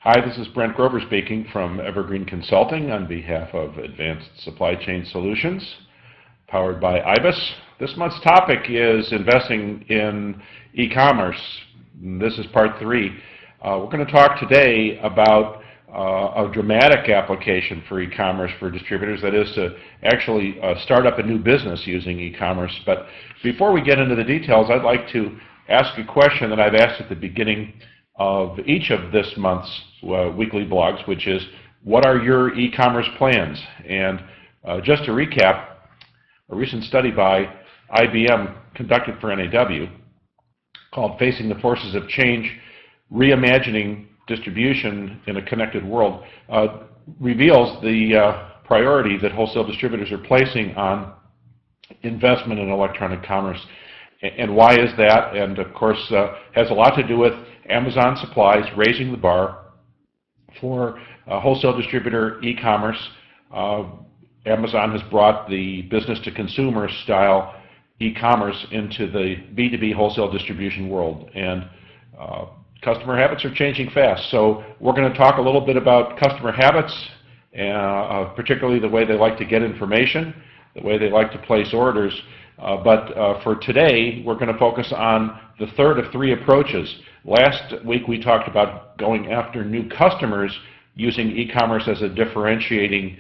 Hi, this is Brent Grover speaking from Evergreen Consulting on behalf of Advanced Supply Chain Solutions, powered by IBIS. This month's topic is investing in e-commerce. This is part 3. We're going to talk today about a dramatic application for e-commerce for distributors, that is to actually start up a new business using e-commerce. But before we get into the details, I'd like to ask a question that I've asked at the beginning of each of this month's weekly blogs, which is, what are your e-commerce plans? And just to recap, a recent study by IBM conducted for NAW called Facing the Forces of Change, Reimagining Distribution in a Connected World reveals the priority that wholesale distributors are placing on investment in electronic commerce. And why is that? And of course, has a lot to do with Amazon supplies raising the bar for wholesale distributor e-commerce. Amazon has brought the business-to-consumer style e-commerce into the B2B wholesale distribution world, and customer habits are changing fast. So we're going to talk a little bit about customer habits, particularly the way they like to get information, the way they like to place orders. But for today, we're going to focus on the third of 3 approaches. Last week we talked about going after new customers using e-commerce as a differentiating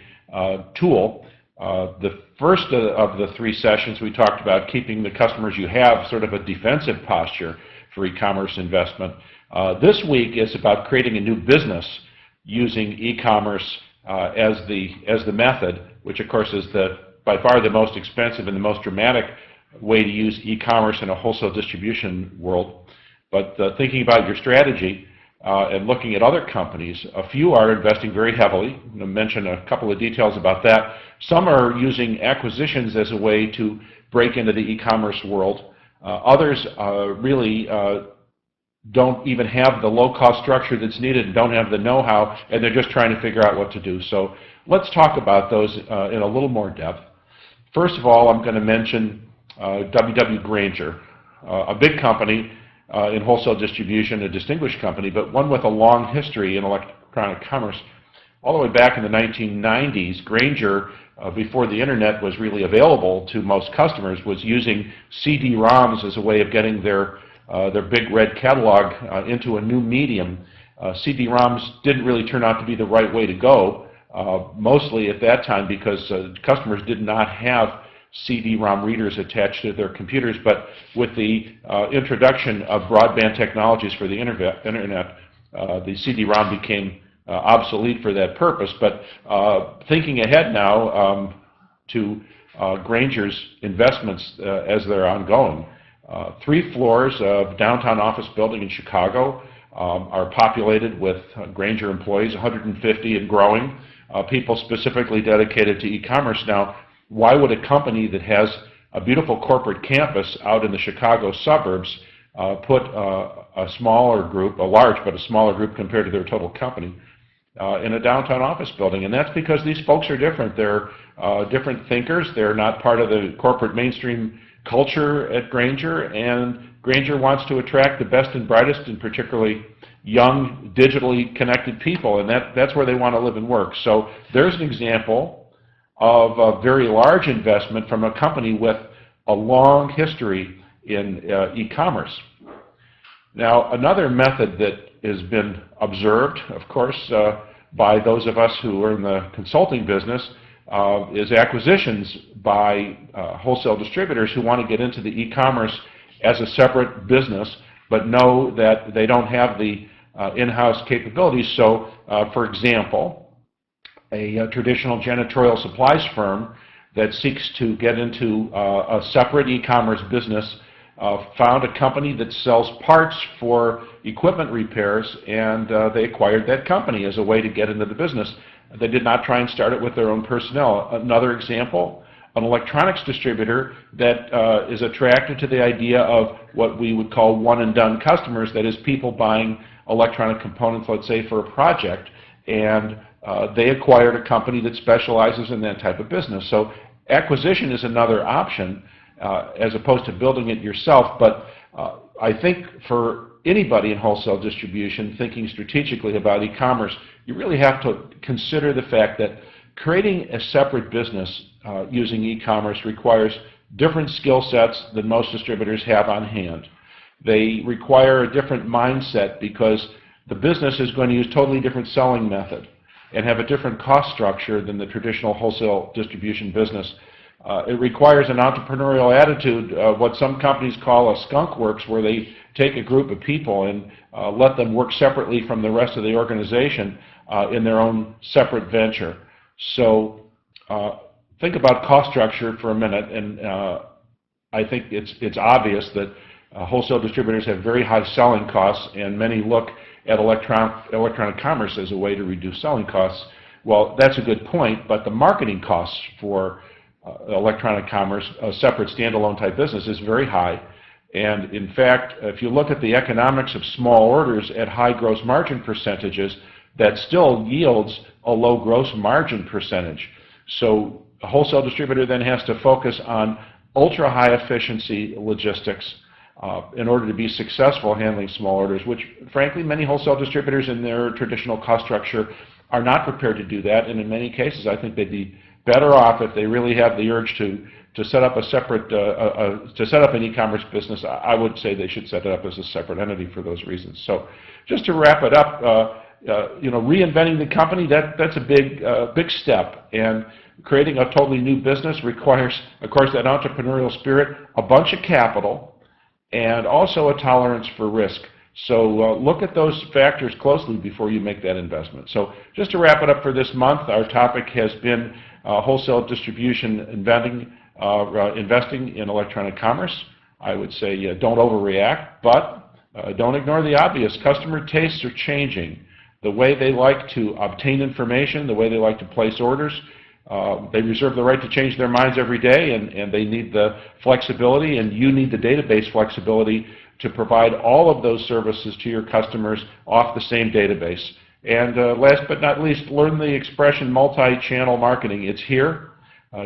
tool. The first of the 3 sessions we talked about keeping the customers you have, sort of a defensive posture for e-commerce investment. This week is about creating a new business using e-commerce as the method, which of course is by far the most expensive and the most dramatic way to use e-commerce in a wholesale distribution world. But thinking about your strategy and looking at other companies, a few are investing very heavily. I'm going to mention a couple of details about that. Some are using acquisitions as a way to break into the e-commerce world. Others really don't even have the low-cost structure that's needed and don't have the know-how, and they're just trying to figure out what to do. So let's talk about those in a little more depth. First of all, I'm going to mention W.W. Grainger, a big company in wholesale distribution, a distinguished company, but one with a long history in electronic commerce. All the way back in the 1990s, Grainger, before the internet was really available to most customers, was using CD-ROMs as a way of getting their big red catalog into a new medium. CD-ROMs didn't really turn out to be the right way to go, mostly at that time because customers did not have CD-ROM readers attached to their computers. But with the introduction of broadband technologies for the internet, the CD-ROM became obsolete for that purpose. But thinking ahead now to Grainger's investments as they're ongoing, 3 floors of downtown office building in Chicago are populated with Grainger employees, 150 and growing, people specifically dedicated to e-commerce. Now, why would a company that has a beautiful corporate campus out in the Chicago suburbs put a smaller group, a large but a smaller group compared to their total company, in a downtown office building? And that's because these folks are different. They're different thinkers. They're not part of the corporate mainstream culture at Grainger, and Grainger wants to attract the best and brightest and particularly young, digitally connected people, and that's where they want to live and work. So there's an example of a very large investment from a company with a long history in e-commerce. Now, another method that has been observed, of course, by those of us who are in the consulting business is acquisitions by wholesale distributors who want to get into the e-commerce as a separate business, but know that they don't have the in-house capabilities. So, for example, a traditional janitorial supplies firm that seeks to get into a separate e-commerce business found a company that sells parts for equipment repairs, and they acquired that company as a way to get into the business. They did not try and start it with their own personnel. Another example, an electronics distributor that is attracted to the idea of what we would call one-and-done customers, that is, people buying electronic components, let's say, for a project, and they acquired a company that specializes in that type of business. So acquisition is another option as opposed to building it yourself, but I think for anybody in wholesale distribution thinking strategically about e-commerce, you really have to consider the fact that creating a separate business using e-commerce requires different skill sets than most distributors have on hand. They require a different mindset because the business is going to use totally different selling method and have a different cost structure than the traditional wholesale distribution business. It requires an entrepreneurial attitude, what some companies call a skunk works, where they take a group of people and let them work separately from the rest of the organization in their own separate venture. So think about cost structure for a minute, and I think it's obvious that wholesale distributors have very high selling costs, and many look at electronic commerce as a way to reduce selling costs. Well, that's a good point, but the marketing costs for electronic commerce, a separate standalone type business, is very high. And in fact, if you look at the economics of small orders at high gross margin percentages, that still yields a low gross margin percentage. So a wholesale distributor then has to focus on ultra high efficiency logistics in order to be successful handling small orders, which frankly many wholesale distributors in their traditional cost structure are not prepared to do that. And in many cases I think they'd be better off if they really have the urge to set up a separate to set up an e-commerce business. I would say they should set it up as a separate entity for those reasons. So just to wrap it up, reinventing the company, that's a big step, and creating a totally new business requires, of course, that entrepreneurial spirit, a bunch of capital, and also a tolerance for risk. So look at those factors closely before you make that investment. So just to wrap it up for this month, our topic has been wholesale distribution investing in electronic commerce. I would say don't overreact, but don't ignore the obvious. Customer tastes are changing. The way they like to obtain information, the way they like to place orders, they reserve the right to change their minds every day, and they need the flexibility, and you need the database flexibility to provide all of those services to your customers off the same database. And last but not least, learn the expression multi-channel marketing. It's here.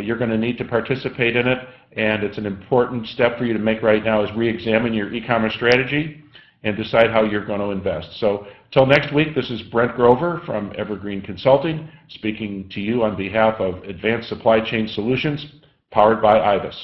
You're going to need to participate in it, and it's an important step for you to make right now is re-examine your e-commerce strategy and decide how you're going to invest. So till next week, this is Brent Grover from Evergreen Consulting speaking to you on behalf of Advanced Supply Chain Solutions, powered by IBIS.